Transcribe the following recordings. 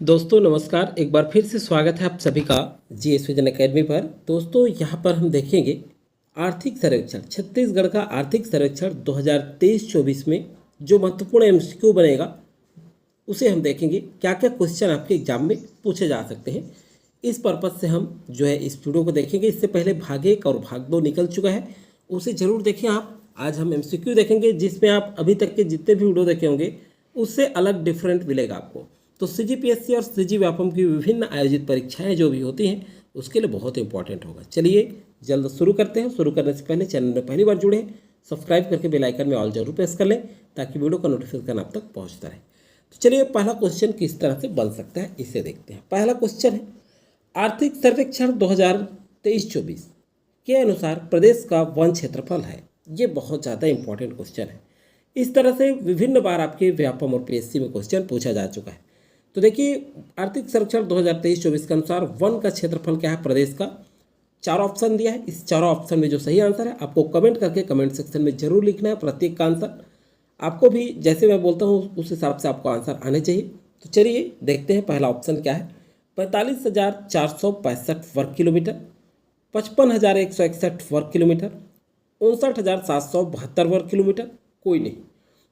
दोस्तों नमस्कार। एक बार फिर से स्वागत है आप सभी का जीएस विजन एकेडमी पर। दोस्तों यहाँ पर हम देखेंगे आर्थिक सर्वेक्षण, छत्तीसगढ़ का आर्थिक सर्वेक्षण 2023-24 में जो महत्वपूर्ण एमसीक्यू बनेगा उसे हम देखेंगे। क्या क्या क्वेश्चन आपके एग्जाम में पूछे जा सकते हैं, इस पर्पज़ से हम जो है इस वीडियो को देखेंगे। इससे पहले भाग 1 और भाग 2 निकल चुका है, उसे ज़रूर देखें आप। आज हम एमसीक्यू देखेंगे जिसमें आप अभी तक के जितने भी वीडियो देखे होंगे उससे अलग डिफरेंट मिलेगा आपको। तो सीजीपीएससी और सीजी व्यापम की विभिन्न आयोजित परीक्षाएं जो भी होती हैं उसके लिए बहुत इंपॉर्टेंट होगा। चलिए जल्द शुरू करते हैं। शुरू करने से पहले चैनल में पहली बार जुड़े हैं, सब्सक्राइब करके बेल आइकन में ऑल जरूर प्रेस कर लें ताकि वीडियो का नोटिफिकेशन आप तक पहुंचता रहे। तो चलिए पहला क्वेश्चन किस तरह से बन सकता है इसे देखते हैं। पहला क्वेश्चन है, आर्थिक सर्वेक्षण 2023-24 के अनुसार प्रदेश का वन क्षेत्रफल है। ये बहुत ज़्यादा इंपॉर्टेंट क्वेश्चन है। इस तरह से विभिन्न बार आपके व्यापम और पीएससी में क्वेश्चन पूछा जा चुका है। तो देखिए आर्थिक सर्वेक्षण 2023-24 के अनुसार वन का क्षेत्रफल क्या है प्रदेश का। 4 ऑप्शन दिया है। इस चारों ऑप्शन में जो सही आंसर है आपको कमेंट करके कमेंट सेक्शन में जरूर लिखना है। प्रत्येक का आंसर आपको भी जैसे मैं बोलता हूँ उस हिसाब से आपको आंसर आने चाहिए। तो चलिए देखते हैं पहला ऑप्शन क्या है। 45,465 वर्ग किलोमीटर, 55,161 वर्ग किलोमीटर, 59,772 वर्ग किलोमीटर, कोई नहीं।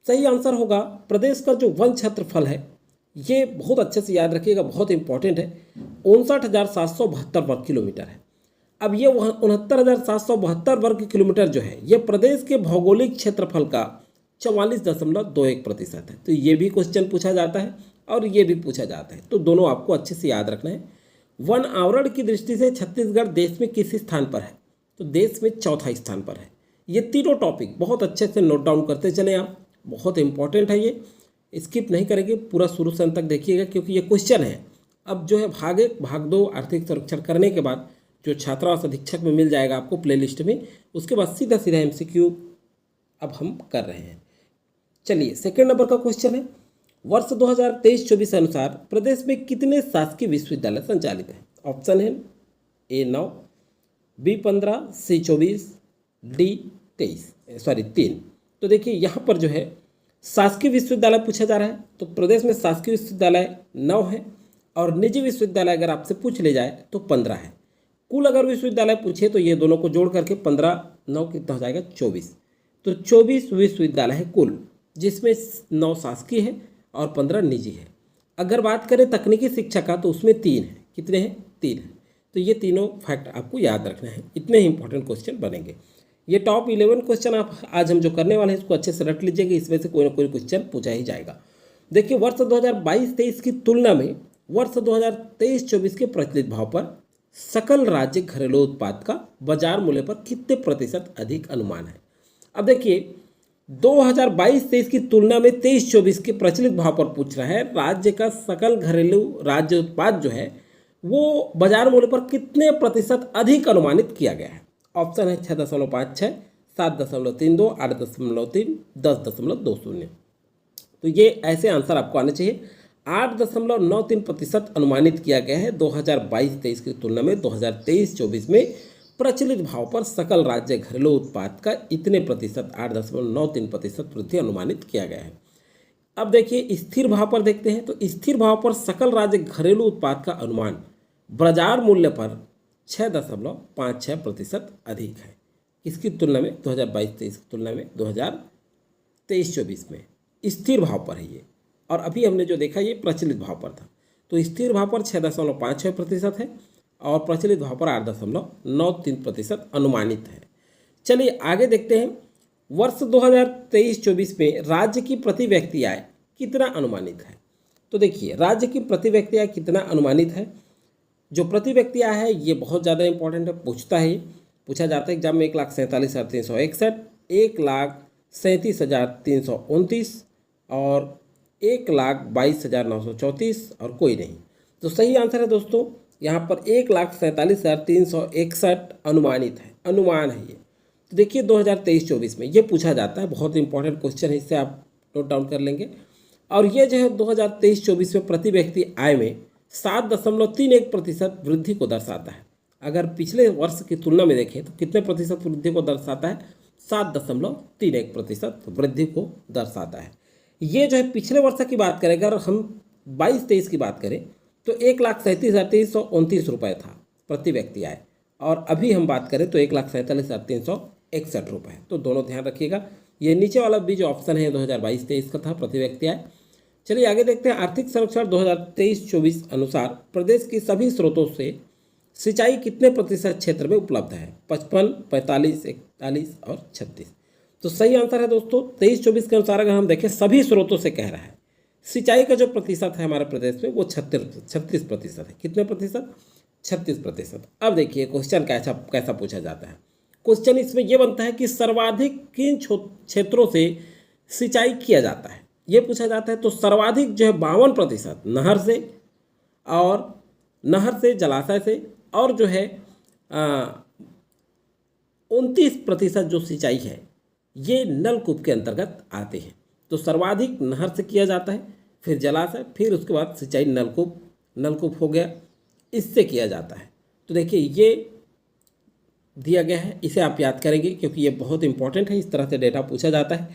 सही आंसर होगा प्रदेश का जो वन क्षेत्रफल है, ये बहुत अच्छे से याद रखिएगा, बहुत इंपॉर्टेंट है। 59,772 वर्ग किलोमीटर है। अब ये 69,772 वर्ग किलोमीटर जो है ये प्रदेश के भौगोलिक क्षेत्रफल का 44.21% है। तो ये भी क्वेश्चन पूछा जाता है और ये भी पूछा जाता है, तो दोनों आपको अच्छे से याद रखना है। वन आवरण की दृष्टि से छत्तीसगढ़ देश में किस स्थान पर है, तो देश में चौथा स्थान पर है। ये तीनों टॉपिक बहुत अच्छे से नोट डाउन करते चले आप, बहुत इंपॉर्टेंट है। ये स्किप नहीं करेंगे, पूरा शुरू से अंत तक देखिएगा क्योंकि ये क्वेश्चन है। अब जो है भाग 1 भाग 2 आर्थिक सर्वेक्षण करने के बाद जो छात्रावास अधीक्षक में मिल जाएगा आपको प्लेलिस्ट में, उसके बाद सीधा सीधा एमसीक्यू अब हम कर रहे हैं। चलिए सेकंड नंबर का क्वेश्चन है, वर्ष 2023-24 अनुसार प्रदेश में कितने शासकीय विश्वविद्यालय संचालित हैं। ऑप्शन है A9, B15, C24, D3। तो देखिए यहाँ पर जो है शासकीय विश्वविद्यालय पूछा जा रहा है, तो प्रदेश में शासकीय विश्वविद्यालय 9 है और निजी विश्वविद्यालय अगर आपसे पूछ ले जाए तो 15 है। कुल अगर विश्वविद्यालय पूछे तो ये दोनों को जोड़ करके 15 9 कितना हो जाएगा 24। तो 24 विश्वविद्यालय है कुल, जिसमें 9 शासकीय है और 15 निजी है। अगर बात करें तकनीकी शिक्षा का तो उसमें 3 है। कितने हैं? 3 है। तो ये तीनों फैक्ट आपको याद रखना है, इतने ही इंपॉर्टेंट क्वेश्चन बनेंगे। ये टॉप 11 क्वेश्चन आप आज हम जो करने वाले हैं इसको अच्छे से रट लीजिएगा, इसमें से कोई ना कोई क्वेश्चन पूछा ही जाएगा। देखिए वर्ष 2022-23 की तुलना में वर्ष 2023-24 के प्रचलित भाव पर सकल राज्य घरेलू उत्पाद का बाजार मूल्य पर कितने प्रतिशत अधिक अनुमान है। अब देखिए 2022-23 की तुलना में 23-24 के प्रचलित भाव पर पूछ रहा है, राज्य का सकल घरेलू राज्य उत्पाद जो है वो बाजार मूल्य पर कितने प्रतिशत अधिक अनुमानित किया गया है। ऑप्शन है 6.56, 7.32, 8.3, 10.20। तो ये ऐसे आंसर आपको आने चाहिए। 8.93% अनुमानित किया गया है 2022-23 की तुलना में 2023-24 में प्रचलित भाव पर सकल राज्य घरेलू उत्पाद का इतने प्रतिशत 8.93% वृद्धि अनुमानित किया गया है। अब देखिए स्थिर भाव पर देखते हैं, तो स्थिर भाव पर सकल राज्य घरेलू उत्पाद का अनुमान बाजार मूल्य पर 6.56% अधिक है। इसकी तुलना में 2022-23 की तुलना में 2023-24 में स्थिर भाव पर है ये, और अभी हमने जो देखा ये प्रचलित भाव पर था। तो स्थिर भाव पर 6.56% है और प्रचलित भाव पर 8.93% अनुमानित है। चलिए आगे देखते हैं, वर्ष 2023-24 में राज्य की प्रति व्यक्ति आय कितना अनुमानित है। तो देखिए राज्य की प्रति व्यक्ति आय कितना अनुमानित है। जो प्रति व्यक्ति आय है ये बहुत ज़्यादा इंपॉर्टेंट है, पूछा जाता है एग्जाम में। 1,47,361, 1,37,329 और 1,22,934 और कोई नहीं। तो सही आंसर है दोस्तों यहाँ पर 1,47,361 अनुमानित है, अनुमान है ये। तो देखिए 2023-24 में ये पूछा जाता है, बहुत इंपॉर्टेंट क्वेश्चन है, इससे आप नोट डाउन कर लेंगे। और ये जो है 2023-24 में प्रति व्यक्ति आय में 7.31% वृद्धि को दर्शाता है। अगर पिछले वर्ष की तुलना में देखें तो कितने प्रतिशत वृद्धि को दर्शाता है, 7.31% वृद्धि को दर्शाता है। ये जो है पिछले वर्ष की बात करें अगर हम 22-23 की बात करें तो 1,37,329 रुपये था प्रति व्यक्ति आय, और अभी हम बात करें तो 1,47,361 रुपये। तो दोनों ध्यान रखिएगा। ये नीचे वाला भी जो ऑप्शन है 2022-23 का था प्रति व्यक्ति आय। चलिए आगे देखते हैं। आर्थिक सर्वेक्षण 2023-24 अनुसार प्रदेश की सभी स्रोतों से सिंचाई कितने प्रतिशत क्षेत्र में उपलब्ध है? 55, 45, 41 और 36। तो सही आंसर है दोस्तों 23-24 के अनुसार अगर हम देखें सभी स्रोतों से कह रहा है, सिंचाई का जो प्रतिशत है हमारे प्रदेश में वो 36% है। कितने प्रतिशत? 36%। अब देखिए क्वेश्चन कैसा पूछा जाता है। क्वेश्चन इसमें यह बनता है कि सर्वाधिक किन क्षेत्रों से सिंचाई किया जाता है, ये पूछा जाता है। तो सर्वाधिक जो है 52% नहर से जलाशय से, और जो है 29% जो सिंचाई है ये नलकूप के अंतर्गत आते हैं। तो सर्वाधिक नहर से किया जाता है, फिर जलाशय, फिर उसके बाद सिंचाई नलकूप हो गया, इससे किया जाता है। तो देखिए ये दिया गया है, इसे आप याद करेंगे क्योंकि ये बहुत इंपॉर्टेंट है, इस तरह से डेटा पूछा जाता है।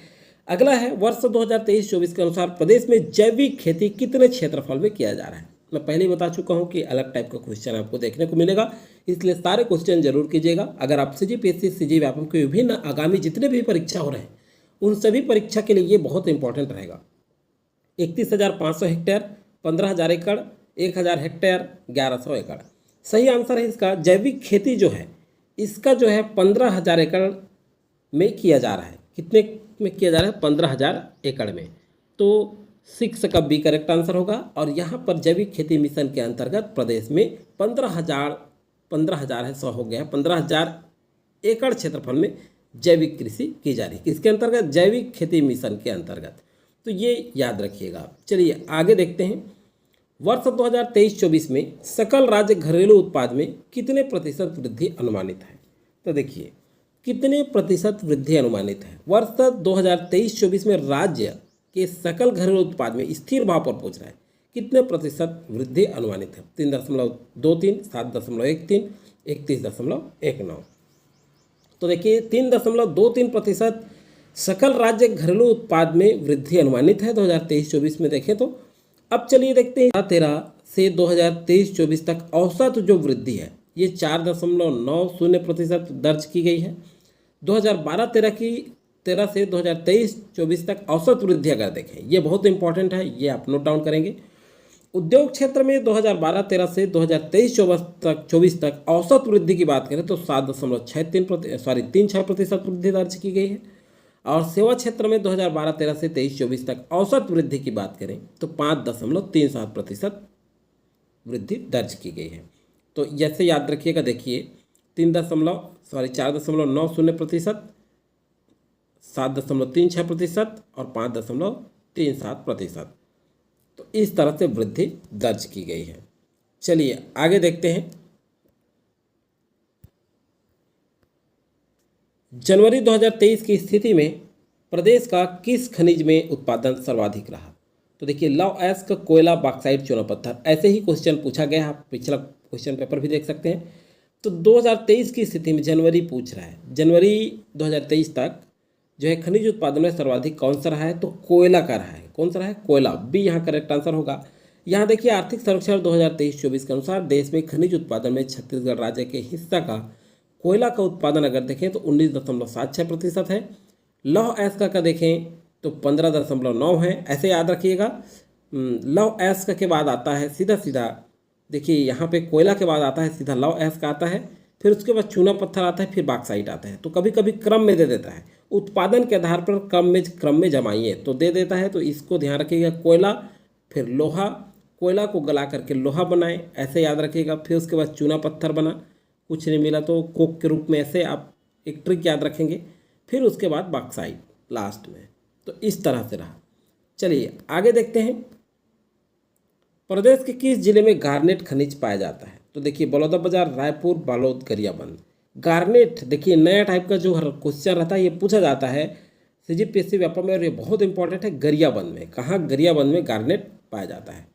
अगला है वर्ष 2023-24 के अनुसार प्रदेश में जैविक खेती कितने क्षेत्रफल में किया जा रहा है। मैं पहले ही बता चुका हूं कि अलग टाइप का क्वेश्चन आपको देखने को मिलेगा, इसलिए सारे क्वेश्चन जरूर कीजिएगा। अगर आप CGPSC, CGVAPM के विभिन्न आगामी जितने भी परीक्षा हो रहे हैं उन सभी परीक्षा के लिए ये बहुत इंपॉर्टेंट रहेगा। 31,500 हेक्टेयर, 15,000 एकड़, 1,000 हेक्टेयर, 1,100 एकड़। सही आंसर है इसका जैविक खेती जो है इसका जो है 15,000 एकड़ में किया जा रहा है। कितने में किया जा रहा है? 15,000 एकड़ में। तो 6 का बी करेक्ट आंसर होगा। और यहाँ पर जैविक खेती मिशन के अंतर्गत प्रदेश में 15,000 है, 100 हो गया, 15,000 एकड़ क्षेत्रफल में जैविक कृषि की जा रही है। किसके अंतर्गत? जैविक खेती मिशन के अंतर्गत। तो ये याद रखिएगा। चलिए आगे देखते हैं। वर्ष 2023-24 में सकल राज्य घरेलू उत्पाद में कितने प्रतिशत वृद्धि अनुमानित है? तो देखिए कितने प्रतिशत वृद्धि अनुमानित है। वर्ष 2023-24 में राज्य के सकल घरेलू उत्पाद में स्थिर भाव पर पहुंच रहा है, कितने प्रतिशत वृद्धि अनुमानित है? 3.23, 7.13, 31.19। तो देखिए 3.23% सकल राज्य घरेलू उत्पाद में वृद्धि अनुमानित है 2023-24 में देखें तो। अब चलिए देखते हैं 2013 से 2023-24 तक औसत जो वृद्धि है ये 4.90% दर्ज की गई है। 2012-13 से 2023-24 तक औसत वृद्धि अगर देखें, ये बहुत इंपॉर्टेंट है, ये आप नोट डाउन करेंगे। उद्योग क्षेत्र में 2012-13 से 2023-24 तक औसत वृद्धि की बात करें तो 7.36% वृद्धि दर्ज की गई है। और सेवा क्षेत्र में 2012-13 से 23-24 तक औसत वृद्धि की बात करें तो 5.37% वृद्धि दर्ज की गई है। तो जैसे याद रखिएगा, देखिए 4.90%, 7.36% और 5.37%। तो इस तरह से वृद्धि दर्ज की गई है। चलिए आगे देखते हैं। जनवरी 2023 की स्थिति में प्रदेश का किस खनिज में उत्पादन सर्वाधिक रहा? तो देखिए लौह अयस्क, कोयला, बॉक्साइट, चूना पत्थर, ऐसे ही क्वेश्चन पूछा गया है, आप पिछला क्वेश्चन पेपर भी देख सकते हैं। तो 2023 की स्थिति में जनवरी पूछ रहा है, जनवरी 2023 तक जो है खनिज उत्पादन में सर्वाधिक कौन सा रहा है? तो कोयला का रहा है। कौन सा रहा है? कोयला। बी यहाँ करेक्ट आंसर होगा। यहाँ देखिए आर्थिक सर्वेक्षण 2023-24 के अनुसार देश में खनिज उत्पादन में छत्तीसगढ़ राज्य के हिस्सा का कोयला का उत्पादन अगर देखें तो 19.76% है। लौह अयस्क का देखें तो 15.9 है। ऐसे याद रखिएगा, लौह अयस्क के बाद आता है सीधा देखिए यहाँ पे कोयला के बाद आता है सीधा लौह अयस्क आता है, फिर उसके बाद चूना पत्थर आता है, फिर बॉक्साइट आता है। तो कभी कभी क्रम में दे देता है, उत्पादन के आधार पर क्रम में जमाइए तो दे देता है। तो इसको ध्यान रखिएगा, कोयला फिर लोहा, कोयला को गला करके लोहा बनाए, ऐसे याद रखिएगा। फिर उसके बाद चूना पत्थर बना, कुछ नहीं मिला तो कोक के रूप में, ऐसे आप एक ट्रिक याद रखेंगे। फिर उसके बाद बॉक्साइट लास्ट में। तो इस तरह से रहा। चलिए आगे देखते हैं। प्रदेश के किस जिले में गार्नेट खनिज पाया जाता है? तो देखिए बलौदाबाजार, रायपुर, बालोद, गरियाबंद। गार्नेट देखिए नया टाइप का जो हर क्वेश्चन रहता है ये पूछा जाता है CGPSC व्यापम में, और ये बहुत इंपॉर्टेंट है। गरियाबंद में, कहाँ? गरियाबंद में गार्नेट पाया जाता है।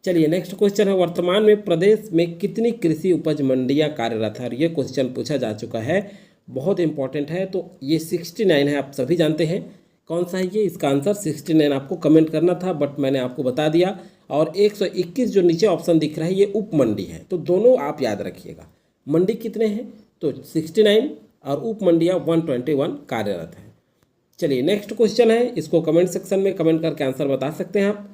चलिए नेक्स्ट क्वेश्चन है, वर्तमान में प्रदेश में कितनी कृषि उपज मंडियां कार्यरत है? और ये क्वेश्चन पूछा जा चुका है, बहुत इंपॉर्टेंट है। तो ये 69 है, आप सभी जानते हैं कौन सा है ये। इसका आंसर 69 आपको कमेंट करना था, बट मैंने आपको बता दिया। और 121 जो नीचे ऑप्शन दिख रहा है ये उप मंडी है। तो दोनों आप याद रखिएगा। मंडी कितने हैं तो 69 और उप मंडियाँ 121 कार्यरत हैं। चलिए नेक्स्ट क्वेश्चन है, इसको कमेंट सेक्शन में कमेंट करके आंसर बता सकते हैं आप।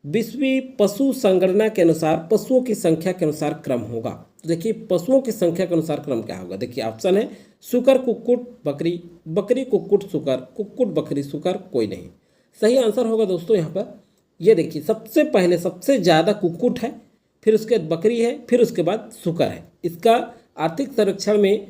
विश्व पशु संगणना के अनुसार पशुओं की संख्या के अनुसार क्रम होगा। तो देखिए पशुओं की संख्या के अनुसार क्रम क्या होगा। देखिए ऑप्शन है सुकर कुक्कुट बकरी, बकरी कुक्कुट सुकर, कुक्कुट बकरी सुकर, कोई नहीं। सही आंसर होगा दोस्तों यहाँ पर ये देखिए सबसे पहले सबसे ज़्यादा कुक्कुट है, फिर उसके बाद बकरी है, फिर उसके बाद सुकर है। इसका आर्थिक सर्वेक्षण में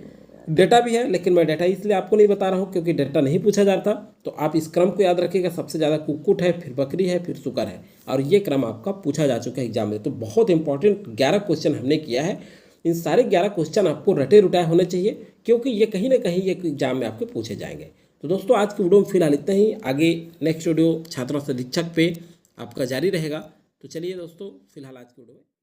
डेटा भी है, लेकिन मैं डेटा इसलिए आपको नहीं बता रहा हूँ क्योंकि डेटा नहीं पूछा जाता। तो आप इस क्रम को याद रखिएगा, सबसे ज़्यादा कुक्कुट है, फिर बकरी है, फिर सुकर है, और ये क्रम आपका पूछा जा चुका है एग्जाम में। तो बहुत इंपॉर्टेंट 11 क्वेश्चन हमने किया है। इन सारे 11 क्वेश्चन आपको रटे रुटाए होने चाहिए क्योंकि ये कहीं ना कहीं ये एग्जाम में आपके पूछे जाएंगे। तो दोस्तों आज की वीडियो में फिलहाल इतना ही, आगे नेक्स्ट वीडियो छात्रों से शिक्षक पे आपका जारी रहेगा। तो चलिए दोस्तों फिलहाल आज की वीडियो में